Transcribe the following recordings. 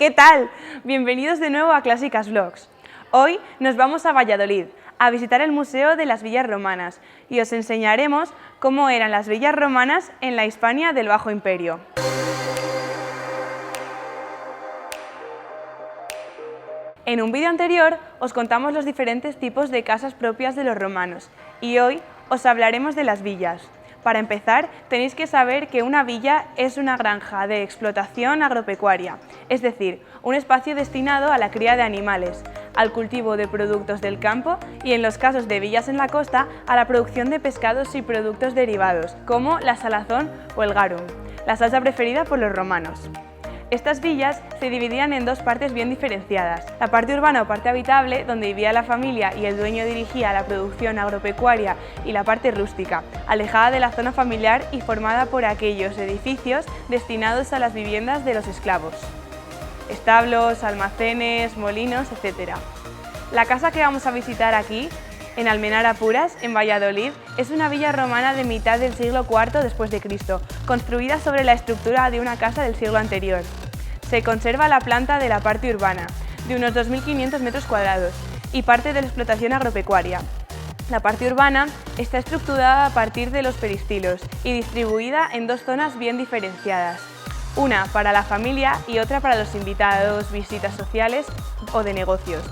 ¿Qué tal? Bienvenidos de nuevo a Clásicas Vlogs. Hoy nos vamos a Valladolid a visitar el Museo de las Villas Romanas y os enseñaremos cómo eran las villas romanas en la Hispania del Bajo Imperio. En un vídeo anterior os contamos los diferentes tipos de casas propias de los romanos y hoy os hablaremos de las villas. Para empezar, tenéis que saber que una villa es una granja de explotación agropecuaria, es decir, un espacio destinado a la cría de animales, al cultivo de productos del campo y, en los casos de villas en la costa, a la producción de pescados y productos derivados, como la salazón o el garum, la salsa preferida por los romanos. Estas villas se dividían en dos partes bien diferenciadas, la parte urbana o parte habitable, donde vivía la familia y el dueño dirigía la producción agropecuaria, y la parte rústica, alejada de la zona familiar y formada por aquellos edificios destinados a las viviendas de los esclavos, establos, almacenes, molinos, etc. La casa que vamos a visitar aquí, en Almenara Puras, en Valladolid, es una villa romana de mitad del siglo IV después de Cristo, construida sobre la estructura de una casa del siglo anterior. Se conserva la planta de la parte urbana, de unos 2.500 metros cuadrados, y parte de la explotación agropecuaria. La parte urbana está estructurada a partir de los peristilos y distribuida en dos zonas bien diferenciadas, una para la familia y otra para los invitados, visitas sociales o de negocios.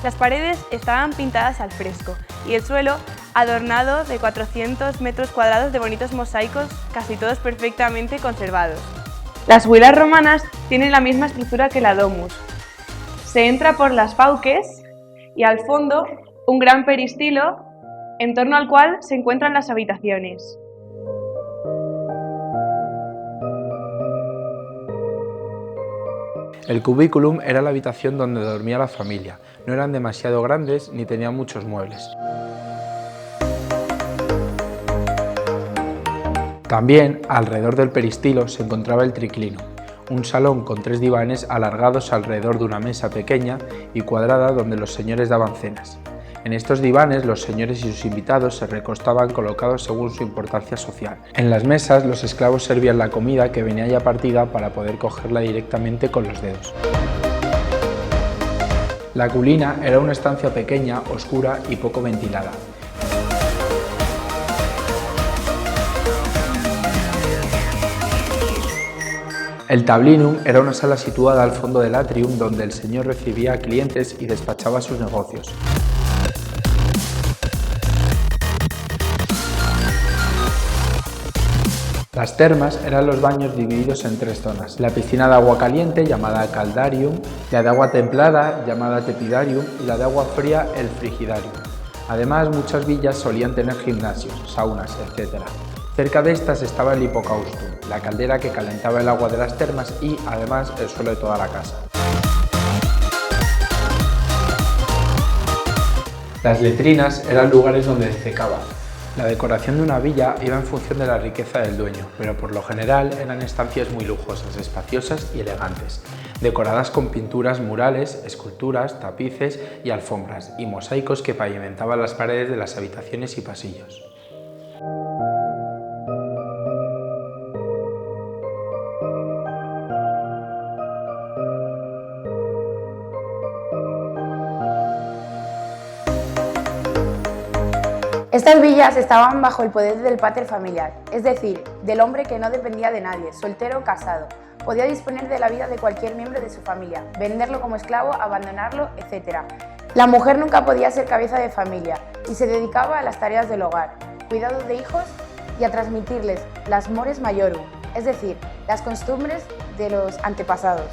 Las paredes estaban pintadas al fresco y el suelo adornado de 400 metros cuadrados de bonitos mosaicos, casi todos perfectamente conservados. Las villas romanas tienen la misma estructura que la domus. Se entra por las fauces y al fondo un gran peristilo en torno al cual se encuentran las habitaciones. El cubiculum era la habitación donde dormía la familia. No eran demasiado grandes ni tenían muchos muebles. También, alrededor del peristilo, se encontraba el triclino, un salón con 3 divanes alargados alrededor de una mesa pequeña y cuadrada donde los señores daban cenas. En estos divanes, los señores y sus invitados se recostaban colocados según su importancia social. En las mesas, los esclavos servían la comida que venía ya partida para poder cogerla directamente con los dedos. La culina era una estancia pequeña, oscura y poco ventilada. El tablinum era una sala situada al fondo del atrium donde el señor recibía a clientes y despachaba sus negocios. Las termas eran los baños divididos en 3 zonas: la piscina de agua caliente, llamada caldarium, la de agua templada, llamada tepidarium, y la de agua fría, el frigidarium. Además, muchas villas solían tener gimnasios, saunas, etc. Cerca de estas estaba el hipocaustum, la caldera que calentaba el agua de las termas y, además, el suelo de toda la casa. Las letrinas eran lugares donde defecaba. La decoración de una villa iba en función de la riqueza del dueño, pero por lo general eran estancias muy lujosas, espaciosas y elegantes, decoradas con pinturas murales, esculturas, tapices y alfombras, y mosaicos que pavimentaban las paredes de las habitaciones y pasillos. Estas villas estaban bajo el poder del pater familiar, es decir, del hombre que no dependía de nadie, soltero o casado. Podía disponer de la vida de cualquier miembro de su familia, venderlo como esclavo, abandonarlo, etc. La mujer nunca podía ser cabeza de familia y se dedicaba a las tareas del hogar, cuidado de hijos y a transmitirles las mores maiorum, es decir, las costumbres de los antepasados.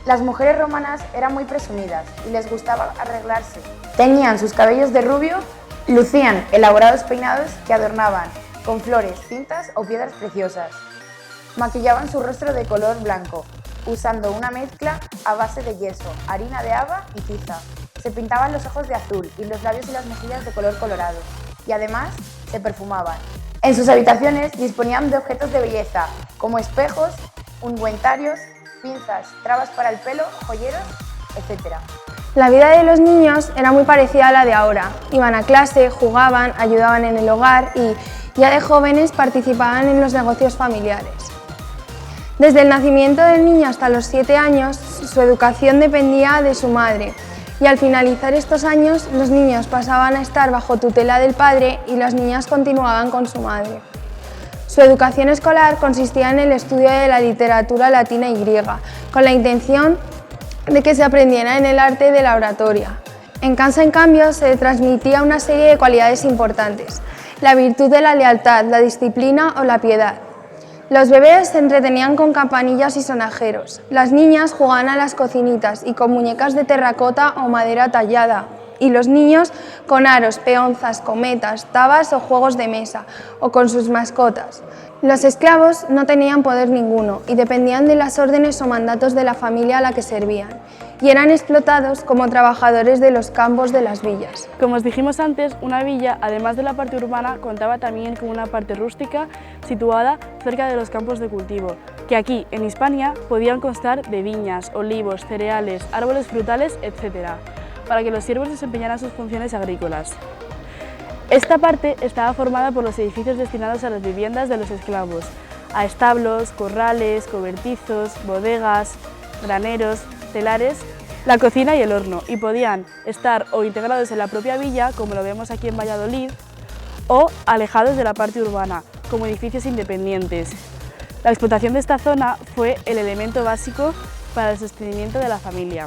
Las mujeres romanas eran muy presumidas y les gustaba arreglarse. Teñían sus cabellos de rubio, lucían elaborados peinados que adornaban con flores, cintas o piedras preciosas. Maquillaban su rostro de color blanco, usando una mezcla a base de yeso, harina de haba y tiza. Se pintaban los ojos de azul y los labios y las mejillas de color colorado, y además se perfumaban. En sus habitaciones disponían de objetos de belleza, como espejos, ungüentarios, pinzas, trabas para el pelo, joyeros, etc. La vida de los niños era muy parecida a la de ahora. Iban a clase, jugaban, ayudaban en el hogar y ya de jóvenes participaban en los negocios familiares. Desde el nacimiento del niño hasta los 7 años, su educación dependía de su madre, y al finalizar estos años, los niños pasaban a estar bajo tutela del padre y las niñas continuaban con su madre. Su educación escolar consistía en el estudio de la literatura latina y griega, con la intención de que se aprendiera en el arte de la oratoria. En casa, en cambio, se transmitía una serie de cualidades importantes: la virtud de la lealtad, la disciplina o la piedad. Los bebés se entretenían con campanillas y sonajeros. Las niñas jugaban a las cocinitas y con muñecas de terracota o madera tallada. Y los niños con aros, peonzas, cometas, tabas o juegos de mesa, o con sus mascotas. Los esclavos no tenían poder ninguno y dependían de las órdenes o mandatos de la familia a la que servían, y eran explotados como trabajadores de los campos de las villas. Como os dijimos antes, una villa, además de la parte urbana, contaba también con una parte rústica situada cerca de los campos de cultivo, que aquí, en Hispania, podían constar de viñas, olivos, cereales, árboles frutales, etc., para que los siervos desempeñaran sus funciones agrícolas. Esta parte estaba formada por los edificios destinados a las viviendas de los esclavos, a establos, corrales, cobertizos, bodegas, graneros, telares, la cocina y el horno, y podían estar o integrados en la propia villa, como lo vemos aquí en Valladolid, o alejados de la parte urbana, como edificios independientes. La explotación de esta zona fue el elemento básico para el sostenimiento de la familia.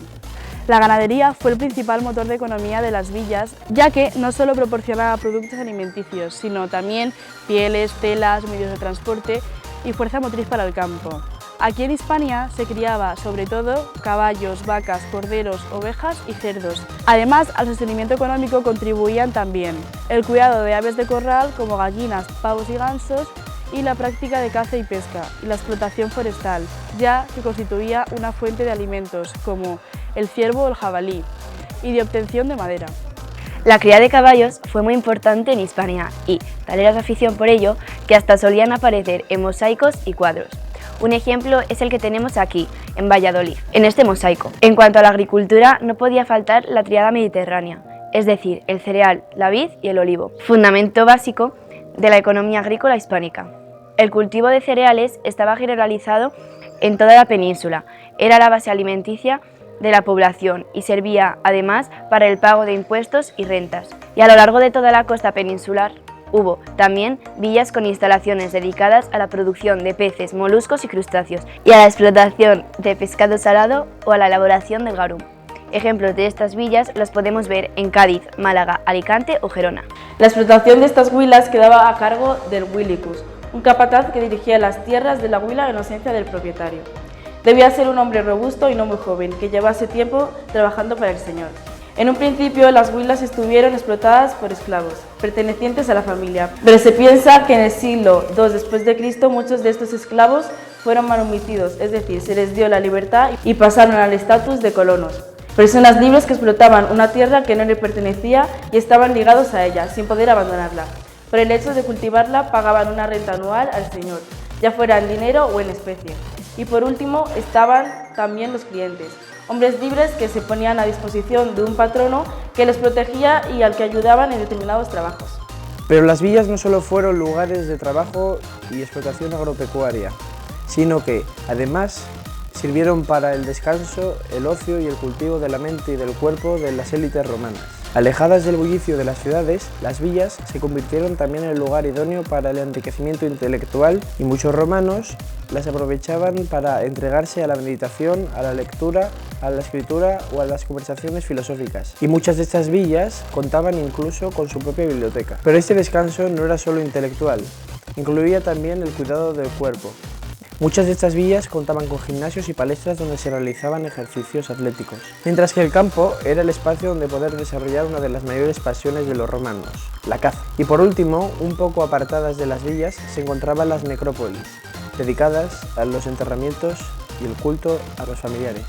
La ganadería fue el principal motor de economía de las villas, ya que no solo proporcionaba productos alimenticios, sino también pieles, telas, medios de transporte y fuerza motriz para el campo. Aquí en Hispania se criaba sobre todo caballos, vacas, corderos, ovejas y cerdos. Además, al sostenimiento económico contribuían también el cuidado de aves de corral como gallinas, pavos y gansos, y la práctica de caza y pesca, y la explotación forestal, ya que constituía una fuente de alimentos como el ciervo o el jabalí, y de obtención de madera. La cría de caballos fue muy importante en Hispania y tal era su afición por ello que hasta solían aparecer en mosaicos y cuadros. Un ejemplo es el que tenemos aquí, en Valladolid, en este mosaico. En cuanto a la agricultura, no podía faltar la tríada mediterránea, es decir, el cereal, la vid y el olivo, fundamento básico de la economía agrícola hispánica. El cultivo de cereales estaba generalizado en toda la península, era la base alimenticia de la población y servía además para el pago de impuestos y rentas. Y a lo largo de toda la costa peninsular hubo también villas con instalaciones dedicadas a la producción de peces, moluscos y crustáceos y a la explotación de pescado salado o a la elaboración del garum. Ejemplos de estas villas los podemos ver en Cádiz, Málaga, Alicante o Gerona. La explotación de estas huilas quedaba a cargo del huilicus, un capataz que dirigía las tierras de la huila en ausencia del propietario. Debía ser un hombre robusto y no muy joven, que llevase tiempo trabajando para el señor. En un principio las huilas estuvieron explotadas por esclavos, pertenecientes a la familia, pero se piensa que en el siglo II después de Cristo muchos de estos esclavos fueron manumitidos, es decir, se les dio la libertad y pasaron al estatus de colonos. Personas libres que explotaban una tierra que no les pertenecía y estaban ligados a ella, sin poder abandonarla. Por el hecho de cultivarla pagaban una renta anual al señor, ya fuera en dinero o en especie. Y por último estaban también los clientes, hombres libres que se ponían a disposición de un patrono que les protegía y al que ayudaban en determinados trabajos. Pero las villas no solo fueron lugares de trabajo y explotación agropecuaria, sino que, además, sirvieron para el descanso, el ocio y el cultivo de la mente y del cuerpo de las élites romanas. Alejadas del bullicio de las ciudades, las villas se convirtieron también en el lugar idóneo para el enriquecimiento intelectual y muchos romanos las aprovechaban para entregarse a la meditación, a la lectura, a la escritura o a las conversaciones filosóficas. Y muchas de estas villas contaban incluso con su propia biblioteca. Pero este descanso no era solo intelectual, incluía también el cuidado del cuerpo. Muchas de estas villas contaban con gimnasios y palestras donde se realizaban ejercicios atléticos, mientras que el campo era el espacio donde poder desarrollar una de las mayores pasiones de los romanos, la caza. Y por último, un poco apartadas de las villas, se encontraban las necrópolis, dedicadas a los enterramientos y el culto a los familiares.